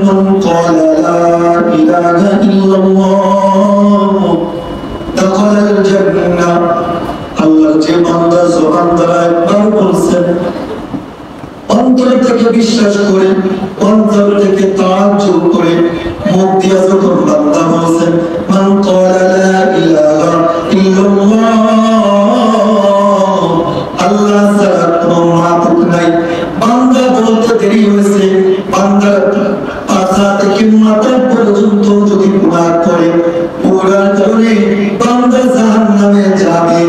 মান ক্বালা লা ইলাহা ইল্লাল্লাহ দাখালাল জান্নাহ। আল্লাহর যে বান্দা জবান দ্বারা একবার বলছেন, অন্তর থেকে বিশ্বাস করে, অন্তর থেকে তাআজ্জুব করে, মুখ দিয়ে যখন বান্দা বলছেন মান ক্বালা লা ইলাহা ইল্লাল্লাহ, আল্লাহ ছাড়া কোনো মাবুদ নাই, বান্দা বলতে দেরি হয়েছে, বান্দার পাছা থেকে মাথা পর্যন্ত যদি গুনাহ করে, গুনার কারণে বান্দা জাহান্নামে যাবে,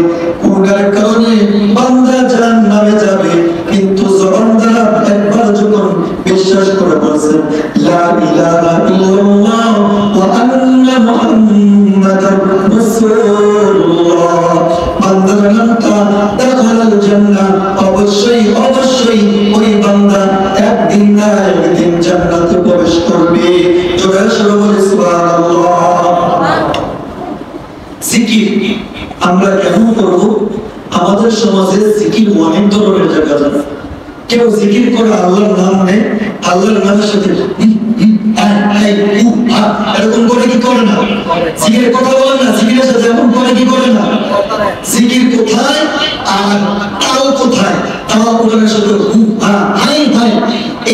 গুনার কারণে বান্দা জাহান্নামে যাবে। কিন্তু জবান দ্বারা একবার যখন বিশ্বাস করে বলছেন লা ইলাহা ইল্লাল্লাহ ওয়া আন্না মুহাম্মাদার রাসূলুল্লাহ, বান্দার নামটা দাখালাল জান্নাহ, অবশ্যই অবশ্যই ওই বান্দা একদিন না একদিন জান্নাতে প্রবেশ করবে। জোরে সরে বলে সুবহানাল্লাহ। জিকির আমরা কেমন করব? আমাদের সমাজে জিকির অনেক ধরনের দেখা যায়। কেউ জিকির করে আল্লাহর নাম নেয়, আল্লাহর নামের সাথে এরকম করে কি করে না? জিকিরের কথা বলেন না, জিকিরের সাথে এমন করে কি করে না? জিকির কোথায় আর তাও কোথায়? তাও কোরআনের সাথে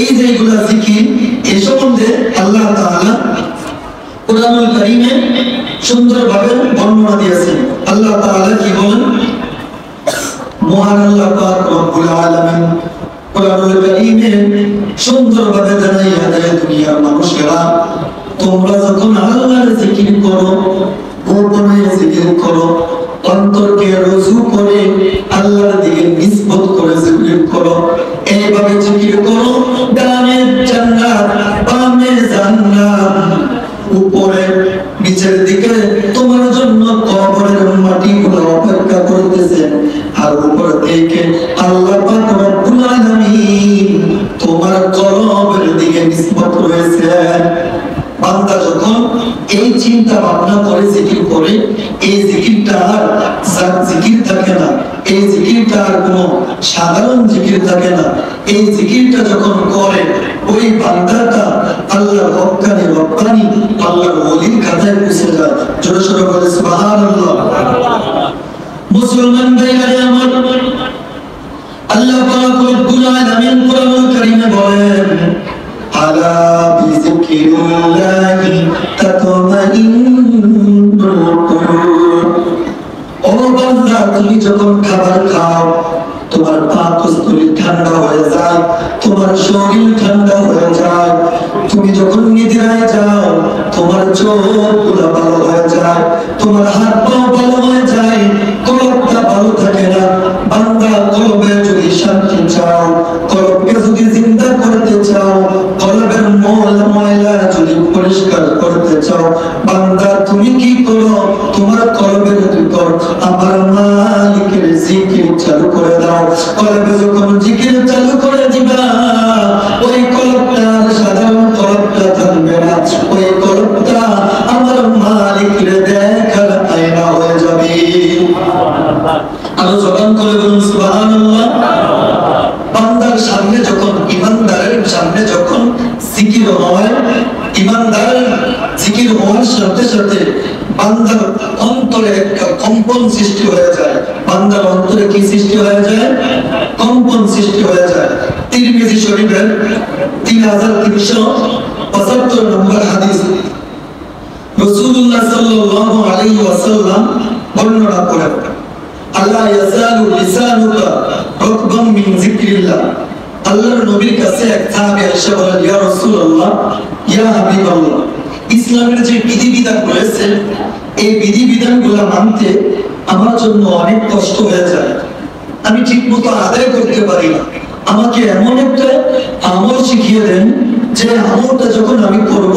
এই যে এগুলা জিকির, এই সম্বন্ধে আল্লাহ তাআলা কোরআনুল কারীমে সুন্দরভাবে বর্ণনা দিয়েছেন। আল্লাহ তাআলা কি বলেন? মহান আল্লাহ পাক রব্বুল আলামিন কোরআনুল কারীমে সুন্দরভাবে জানাইয়া দেয়, দুনিয়ার মানুষেরা তোমরা যখন আল্লাহর জিকির করো, গোপনে জিকির করো, অন্তরকে রুজু করে আল্লাহর দিকে নিসবত করে জিকির করো, এইভাবে জিকির করো, ডানে জান্নাত বামে জান্নাত, উপরে নিচের দিকে তোমার জন্য কবরের মাটিগুলো অপেক্ষা করতেছে, আর উপর থেকে আল্লাহ পাক রব্বুল আলামিন তোমার কলবের দিকে নিসবত রয়েছে। বান্দা যখন এই চিন্তা ভাবনা করে জিকির করে, এই জিকিরটা আর জিকির থাকে না, এই জিকিরটা আর কোনো সাধারণ জিকির থাকে না। এই জিকিরটা যখন করে ওই বান্দাটা আল্লাহর হক্কানি রব্বানি আল্লাহর ওলির কাছে পৌঁছে যায়। জোরে সোরে বলে সুবহানাল্লাহ। মুসলমান ভাইরা আমার, আল্লাহ পাক রব্বুল আলামিন কোরআনুল কারীমে বলেন আলা বিযিকরিল্লাহি তাতমাইন্নুল কুলুব। ও বান্দা, তুমি যখন খাবার খাও তোমার পাকস্থলী ঠান্ডা হয়ে যায়, তোমার শরীর ঠান্ডা হয়ে যায়। তুমি যখন নিদ্রায় যাও তোমার চোখগুলো ভালো হয়ে যায়, তোমার হাত পাও ভালো হয়ে যায়, কলবটা ভালো থাকে না। বান্দা, কলবে যদি শান্তি চাও, কলবকে যদি জিন্দা করতে চাও, কলবের ময়লা যদি পরিষ্কার করতে চাও, বান্দা তুমি কি করো? তোমার কলবের ভিতর আমার মালিকের জিকির চালু করে দাও। কলবে যখন জিকির চালু করে দিবা, ওই কলবটা সাধারণ কলবটা থাকবে না, ওই কলবটা আমার মালিকের দেখার আয়না হয়ে যাবে। আরো জবান করে বলুন সুবহানাল্লাহ। বান্দার সামনে যখন, ইমানদারের সামনে যখন জিকির হয়, ইমানদার জিকির হওয়ার সাথে সাথে বান্দার অন্তরে একটা কম্পন সৃষ্টি হয়ে যায়। বান্দার অন্তরে কি সৃষ্টি হয়ে যায়? কম্পন সৃষ্টি হয়ে যায়। তিরমিজি শরীফের 3375 নম্বর হাদিস রাসূলুল্লাহ সাল্লাল্লাহু আলাইহি ওয়াসাল্লাম বর্ণনা করেন, আল্লাহ ইয়াজালু লিসানুকা রাতবান মিন যিকরিল্লাহ। আল্লাহর নবীর কাছে এক সাহাবী এসে বলেন, ইয়া রাসূলুল্লাহ, ইয়া হাবিবাল্লাহ, ইসলামের যে বিধিবিধান রয়েছে এই বিধিবিধানগুলো মানতে আমার জন্য অনেক কষ্ট হয়ে যায়, আমি ঠিকমতো আদায় করতে পারি না। আমাকে এমন একটা আমল শিখিয়ে দেন যে আমলটা যখন আমি করব,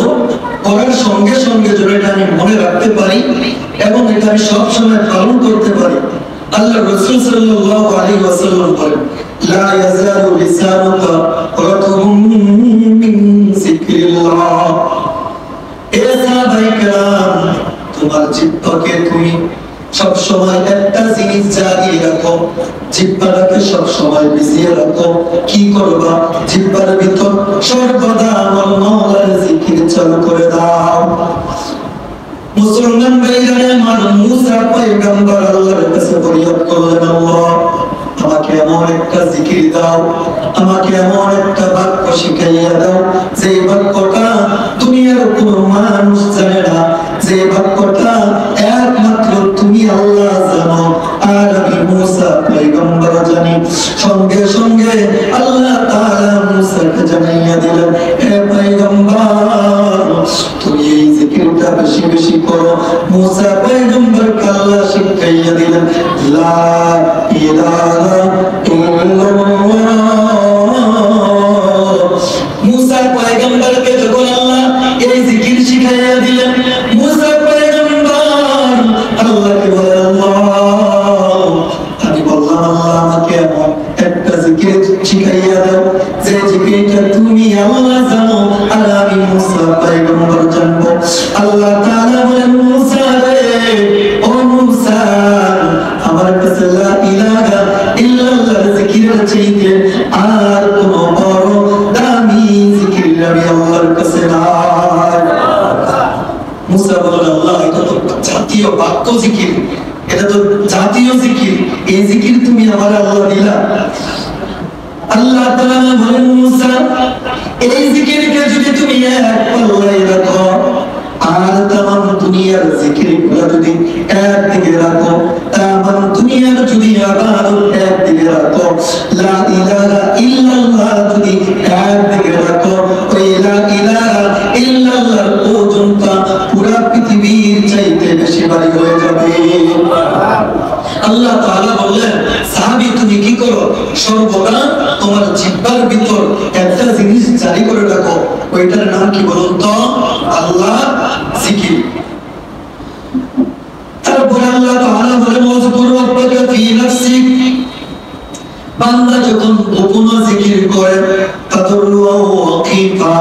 করার সঙ্গে সঙ্গে যেন এটা আমি মনে রাখতে পারি এবং এটা আমি সব সময় পালন করতে পারি। আল্লাহ রাসূল সাল্লাল্লাহু আলাইহি ওয়াসাল্লাম বলেন, লা ইয়াজালু লিসানুকা রাতবুন মিন যিকরিল্লাহ। এ সাহাবায়ে কেরাম, তোমার জিহ্বাকে তুমি সব সময় একটা জিনিস জারি রাখো, জিহ্বাটাকে সব সময় ভিজিয়ে রাখো। কি করবা? জিহ্বার ভিতর সর্বদা আমার মাওলার জিকির চালু করে দাও। মুসলমান ভাইরা আমার মুসা পয়গম্বর আল্লাহর কাছে ফরিয়াদ করলেন, আল্লাহ আমাকে এমন একটা জিকির দাও, আমাকে এমন একটা বাক্য শিখাইয়া দাও যে বাক্যটা দুনিয়ার কোনো মানুষ জানে না, যে বাক্যটা একমাত্র তুমি আল্লাহ জানো আর আমি মুসা পয়গম্বর জানি। সঙ্গে সঙ্গে আল্লাহ তাআলা মুসাকে জানাইয়া দিলেন, হে পয়গম্বর তুমি এই জিকিরটা বেশি বেশি করো। মুসা পয়গম্বর আল্লাহ শিখাইয়া দিলেন, লা ইলাহা ইল্লাল্লাহ। মুসা পয়গম্বরকে যখন আল্লাহ এই জিকির শিখাইয়া দিলেন, মুসা পয়গম্বর আল্লাহকে বলেন, আল্লাহ আমি বললাম আল্লাহ আমাকে এমন একটা জিকির শিখাইয়া দাও যে জিকিরটা তুমি আল্লাহ জানো আর আমি মুসা পয়গম্বর জানবো। আল্লাহ তাআলা বলেন, মুসা রে ও মুসা আমার কাছে লা ইলাহা ইল্লাল্লাহ জিকিরের চাইতে আর কোনো বড় দামি জিকির আমি আল্লাহর কাছে নাই। মুসা বলেন, আল্লাহ এটা তো জাতীয় বাক্য জিকির, এটা তো জাতীয় জিকির, এই জিকির তুমি আমার আল্লাহ দিলা। আল্লাহ তাআলা বলেন, মুসা এই জিকিরকে যদি তুমি এক পাল্লায় রাখো আর তামাম দুনিয়ার জিকিরগুলো যদি একদিকে রাখো, তামাম দুনিয়ার যদি ইবাদত একদিকে রাখো, লা ইলাহা ইল্লাল্লাহ যদি একদিকে রাখো, ওই লা ইলাহা ইল্লাল্লাহর ওজনটা পুরো পৃথিবীর চাইতে বেশি ভারী হয়ে যাবে। আল্লাহ তাআলা বললেন, সাহাবী তুমি কি করো, সর্বদা তোমার জিহ্বার ভিতর একটা জিনিস জারি করে রাখো, ওইটার নাম কি বলুন তো? আল্লাহ জিকির। তারপর আল্লাহ তাআলা বলেন, ওয়াজকুর রাব্বাকা ফি নাফসিক, বান্দা যখন গোপনে জিকির করে, তাদাররুআ ওয়া খিফা,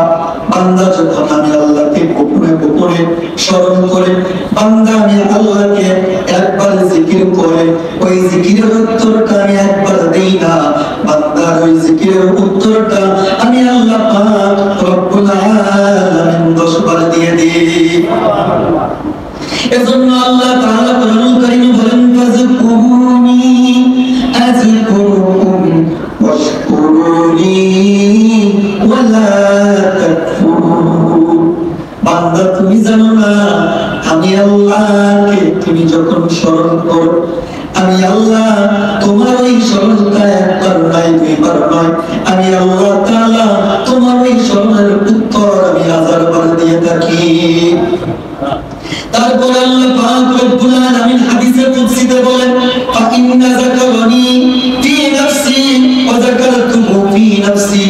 বান্দা যখন আমি আল্লাহকে গোপনে গোপনে স্মরণ করে, বান্দা আমি আল্লাহকে একবার জিকির করে ওই জিকিরের উত্তরটা আমি একবার দেই না, বান্দার ওই জিকিরের উত্তরটা আমি আল্লাহ পাক রব্বুল আলামিন 10 বার দিয়ে দিই। এজন্য আল্লাহ তাআলা কোরআনুল কারীমে বলেন, ফাযকুরুনি আযকুরুকুম ওয়াশকুরুনি ওয়ালা তাকফুরুন। বান্দা তুমি জানো না আমি আল্লাহকে তুমি যখন স্মরণ করো, আমি আল্লাহ তোমার ওই স্মরণটা একবার নয় দুইবার নয়, আমি আল্লাহ তাআলা তোমার ওই স্মরণের উত্তর আমি 1000 বার দিয়ে থাকি। তারপর আল্লাহ পাক রব্বুল আলামিন হাদিসে কুদসিতে বলেন, ফা ইন্না যাকারানি ফি নাফসি ওয়া যাকারতুহু ফি নাফসি,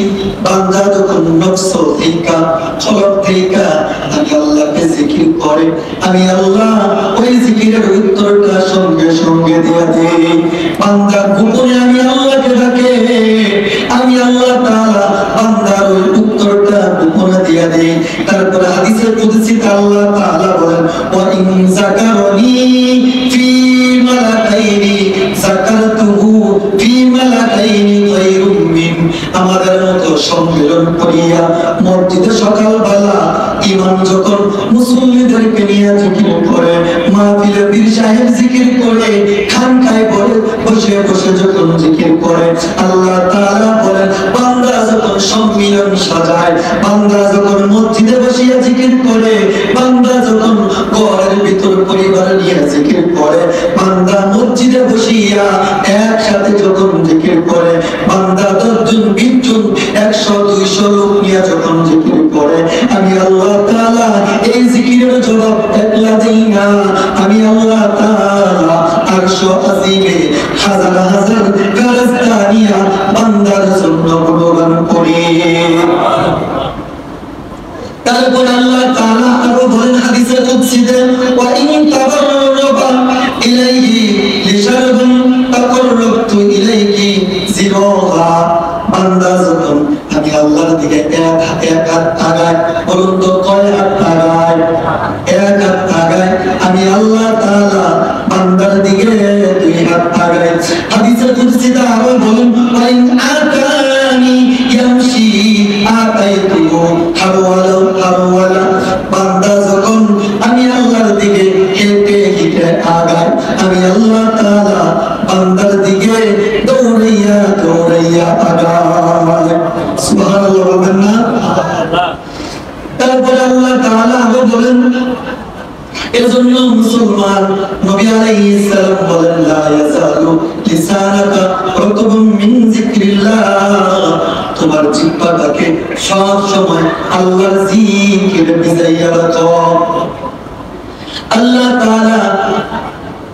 বান্দা যখন নফস থেকে কলব থেকে আমি আল্লাহকে জিকির করে, আমি আল্লাহ ওই জিকিরের উত্তরটা সঙ্গে সঙ্গে দিয়ে দেই। বান্দা গোপনে আমি আল্লাহকে ডাকে, আমি আল্লাহ তাআলা বান্দার ওই উত্তরটা গোপনে দিয়ে দেই। তারপর হাদিসে কুদসিতে আল্লাহ তাআলা বলেন, ওয়া ইন যাকারানি ফি মালাকাইনি যাকারতুহু ফি মালাকাইনি গায়রুম মিন, আমাদের মতো সম্মেলন করিয়া মসজিদে সকালবেলা ইমাম যখন মুসল্লিদেরকে নিয়ে জিকির করে, মাহফিলে পীর সাহেব জিকির করে, খানকায় বসে বসে যখন জিকির করে, আল্লাহ তাআলা বলেন বান্দা যখন সম্মিলন সাজায়, বান্দা যখন মসজিদে বসিয়া জিকির করে, বান্দা যখন ঘরের ভিতর পরিবার নিয়ে জিকির করে, বান্দা মসজিদে বসিয়া একসাথে যখন জিকির করে, বান্দা 10 জন 20 জন 100 200 লোক নিয়ে যখন জিকির করে, আমি আল্লাহ তাআলা এই জিকিরের জবাব একলা দেই না, আমি আল্লাহ তাআলা আরশ আজিমে হাজার হাজার ফেরেশতা নিয়া বান্দার জন্য গুণগান করি। তারপর আল্লাহ তাআলা আরো বলেন হাদিসে কুদসিতে, ওয়া ইন তাকাররাবা ইলাইহি লিশারবিন তাকাররাবতু ইলাইহি জিরাহা, বান্দা যখন আমি আল্লাহর দিকে এক হাত আগায়, বলুন তো কয় হাত আগায়? এক হাত আগায়, আমি আল্লাহ তাআলা বান্দার দিকে 2 হাত আগায়। হাদিসে কুদসিতে আরো বলেন, ওয়া ইন আতানি ইয়ামশি আতাইতুহু হাওয়ালা তারপরে আল্লাহ তাআলা আরো বলেন, এজন্য মুসলমান নবী আলাইহিস সালাম বলেন, লা ইয়াসালু লিসানাকা রাতবাম মিন যিকরিল্লাহ, তোমার জিহ্বাটাকে সব সময় আল্লাহর জিকিরে ভিজাইয়া রাখো। আল্লাহ তাআলা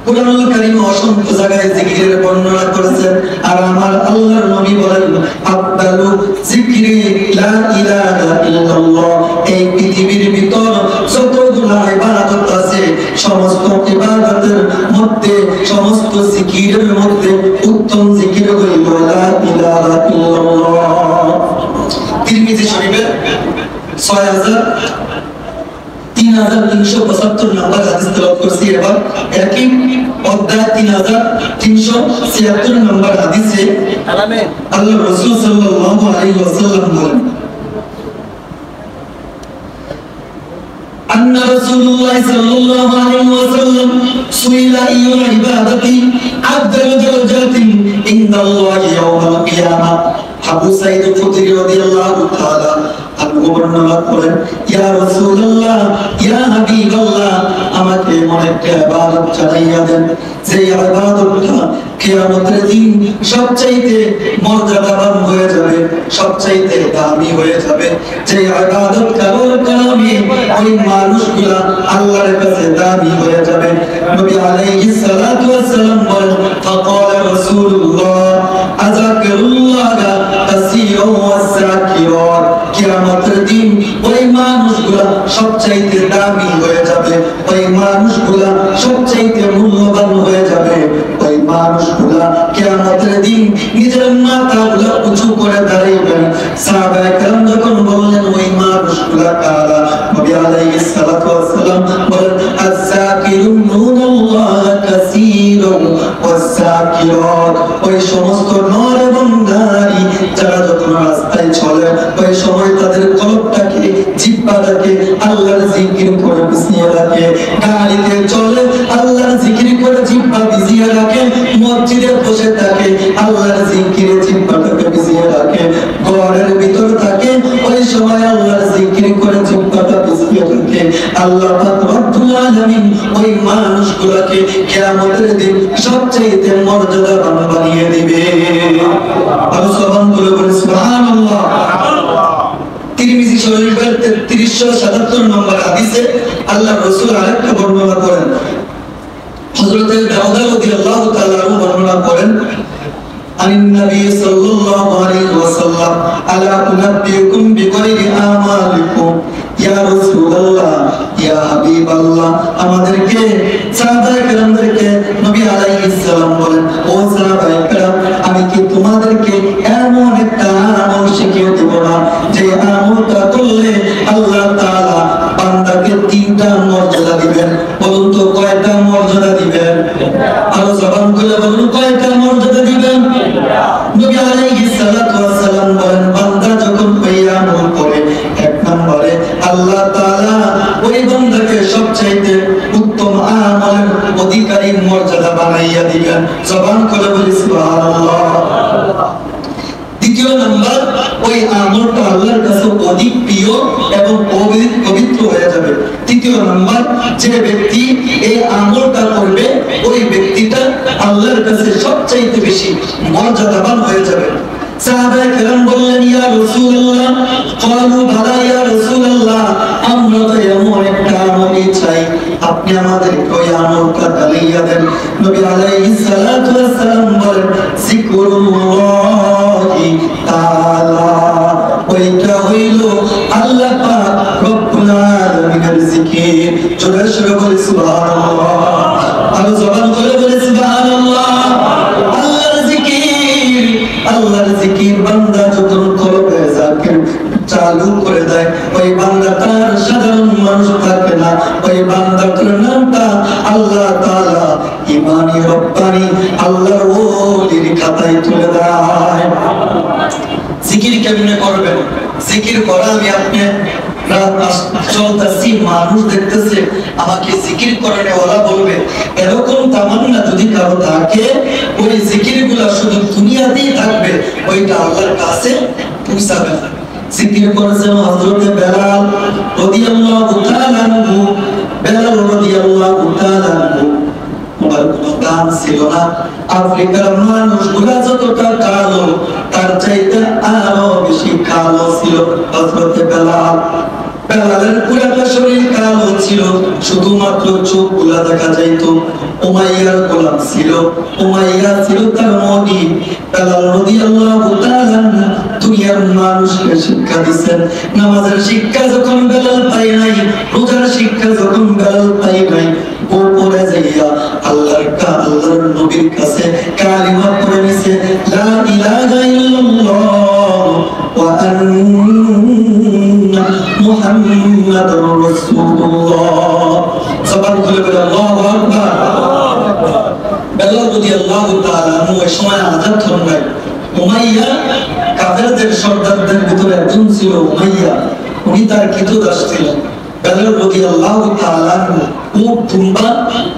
কুরআনুল কারীমে অসংখ্য জায়গায় জিকিরের বর্ণনা করেছেন, আর আমার আল্লাহর নবী বলেন, আফদালু যিকরি লা ইলাহা ইল্লাল্লাহ, এই পৃথিবীর ভিতর যতগুলো ইবাদত আছে সমস্ত ইবাদতের মধ্যে, সমস্ত জিকিরের মধ্যে উত্তম জিকির হইল লা ইলাহা ইল্লাল্লাহ। তিরমিজি শরীফে 3375 নম্বর হাদিস তেলাওয়াত করছি। এবার একই অধ্যায় 3376 নম্বর হাদিসে আল্লাহ রাসূল সাল্লাল্লাহু আলাইহি ওয়াসাল্লাম বলেন, أن رسول الله صلى الله عليه وسلم سئل أي العبادة أفضل درجات عند الله يوم القيامة। আবু সাঈদ খুদরি রাদিয়াল্লাহু তাআলা আনহু বর্ণনা করেন, ইয়া রাসূলুল্লাহ, ইয়া হাবিবাল্লাহ, আমাকে এমন একটা ইবাদত জানাইয়া দেন যে ইবাদতটা কিয়ামতের দিন সবচাইতে মর্যাদাবান হয়ে যাবে, সবচাইতে দামি হয়ে যাবে, যে ইবাদত কালামে ওই মানুষগুলা আল্লাহর কাছে দামি হয়ে যাবে। নবী আলাইহিস সালাতু ওয়াস সালাম বলেন, ফাকালা রাসূলুল্লাহ আযাকিরুল্লাহ কাসীরান ওয়া যাকিরাত, কিয়ামতের দিন ওই মানুষগুলা সবচাইতে দামি হয়ে যাবে, ওই মানুষগুলা সবচাইতে মূল্যবান হয়ে যাবে, ওই মানুষগুলা কিয়ামতের দিন নিজের মাথাগুলো উঁচু করে দাঁড়াইবেন। সাহাবায়ে কেরাম যখন বললেন ওই মানুষগুলা কারা, নবী আলাইহিস সালাতু ওয়াস সালাম বলেন, আয-যাকিরুনাল্লাহ কাসীরান ওয়া যাকিরাত, ওই সমস্ত নর এবং নারী যারা যখন রাস্তায় চলে ওই সময় তাদের কলবটাকে, জিহ্বাটাকে আল্লাহর জিকির করে ভিজিয়ে রাখে, গাড়িতে চলে আল্লাহর জিকির করে জিহ্বা ভিজিয়ে রাখে, মসজিদে বসে থাকে আল্লাহর জিকিরে জিহ্বাটাকে ভিজিয়ে রাখে, ঘরের ভিতর থাকে ওই সময় আল্লাহর জিকির করে জিহ্বাটা ভিজিয়ে রাখে। আল্লাহ পাক রব্বুল আলামিন ওই মানুষগুলোকে কিয়ামতের দিন সবচেয়ে মর্যাদাবান বানিয়ে দিবে। আর সুবহান বলে সুবহানাল্লাহ। তিরমিজি শরীফের 3377 নম্বর হাদিসে আল্লাহ রাসূল আরেকটা বর্ণনা করেন, হযরত দাউদ রাদিয়াল্লাহু তাআলা বর্ণনা করেন, আনিন নবী সাল্লাল্লাহু আলাইহি ওয়াসাল্লাম, আলা উনাব্বিউকুম বিগাইরি আমালিকুম, ইয়া রাসূলুল্লাহ, ইয়া হাবিবাল্লাহ, আমাদেরকে সাহাবায়ে কেরামদেরকে নবী আলাইহিস সালাম বলেন, ও সাহাবায়ে কেরাম, আমি কি তোমাদেরকে এমন একটা আমল শিখিয়ে দেব না যে আমলটা করলে আল্লাহ তাআলা বান্দাকে 3টা মর্যাদা দিবেন? বলুন তো কয়টা মর্যাদা দিবেন? আরো জবান খুলে বলুন কয়টা মর্যাদা দিবেন? নবী আলাইহিস সালাতু ওয়াস সালাম বলেন, বান্দা যখন ওই আমল করে, এক নম্বরে আল্লাহ তাআলা ওই বান্দাকে সবচাইতে উত্তম আমলের অধিকারী মর্যাদা বানাইয়া দিবেন। জবান খুলে বলি সুবহানাল্লাহ। দ্বিতীয় নাম্বার, ওই আমলটা আল্লাহর কাছে অধিক প্রিয় এবং পবিত্র হয়ে যাবে। তৃতীয় নাম্বার, যে ব্যক্তি এই আমলটা করবে ওই ব্যক্তিটা আল্লাহর কাছে সবচাইতে বেশি মর্যাদাবান হয়ে যাবে। সাহাবায়ে কেরাম বললেন, ইয়া রাসূলুল্লাহ, ক্বালু বালা ইয়া রাসূলুল্লাহ, আমরা তো এমন একটা আমল চাই, আপনি আমাদের ওই আমলটা জানিয়ে দেন। নবী আলাইহিস সালাতু ওয়াস সালাম বলেন, যিকরুল্লাহি তাআলা, ওইটা হইল আল্লাহ পাক রব্বুল আলামিনের জিকির। জোরে সোরে বলি সুবহানাল্লাহ। আর জবান করে বলি সুবহানাল্লাহ। আল্লাহর জিকির, আল্লাহর জিকির বান্দা যখন কলবে যাকির চালু করে দেয়, ওই বান্দাটার সাধারণ মানুষ থাকে না, ওই বান্দাটার নামটা আল্লাহ তাআলা ইমানি রব্বানি আল্লাহর ওলির খাতায় তুলে দেয়। জিকির কেমনে করবেন? জিকির করা আমি আপনি চলতেছি, মানুষ দেখতেছে, আমাকে জিকির করানে ওরা বলবে, এরকম তামান্না যদি কারো থাকে, ওই জিকির গুলা শুধু দুনিয়াতেই থাকবে, ওইটা আল্লাহর কাছে পৌঁছাবে না। জিকির করেছেন হযরত বেলাল রাদিয়াল্লাহু তাআলা আনহু, বেলাল রাদিয়াল্লাহু তাআলা আনহু ওনার কোনো দাম ছিল না। আফ্রিকার মানুষগুলা যতটা কালো তার চাইতে আরো বেশি কালো ছিল হযরতে বেলাল। বেলালের পুরাটা শরীর কালো ছিল, শুধুমাত্র চোখগুলা দেখা যাইত। উমাইয়ার গোলাম ছিল, উমাইয়া ছিল তার মনি। বেলাল রাদিয়াল্লাহু তাআলা দুনিয়ার মানুষকে শিক্ষা দিচ্ছেন। নামাজের শিক্ষা যখন বেলাল পাই নাই, রোজার শিক্ষা যখন বেলাল পাই নাই, উপরে যাইয়া আল্লাহর নবীর কাছে কালিমা পড়ে নিছে, লা ইলাহা ইল্লাল্লাহ ওয়া আন্না মুহাম্মাদুর রাসূলুল্লাহ। জবান খুলে বলে আল্লাহু আকবার। বেলাল রাদিয়াল্লাহু তাআলা ওই সময় আযাদ হন নাই। উমাইয়া কাফেরদের সর্দারদের ভিতরে একজন ছিল উমাইয়া, উনি তার কৃতদাস ছিলেন। বেলাল রাদিয়াল্লাহু তাআলা উট দুম্বা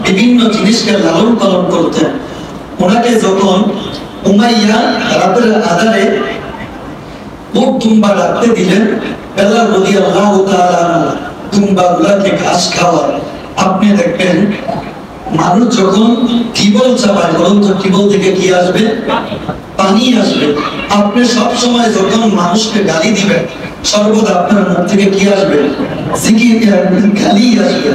বিভিন্ন জিনিসকে লালন পালন করতেন। ওনাকে যখন উমাইয়া রাতের আধারে উট দুম্বা রাখতে দিলেন, বেলাল রাদিয়াল্লাহু তাআলা দুম্বাগুলোকে ঘাস খাওয়ায়। আপনি দেখবেন মানুষ যখন টিবল চাপায়, বলুন তো টিবল থেকে কি আসবে? পানি আসবে। আপনি সব সময় যখন মানুষকে গালি দিবেন, সর্বদা আপনার মুখ থেকে কি আসবে? জিকির, গালি আসবে।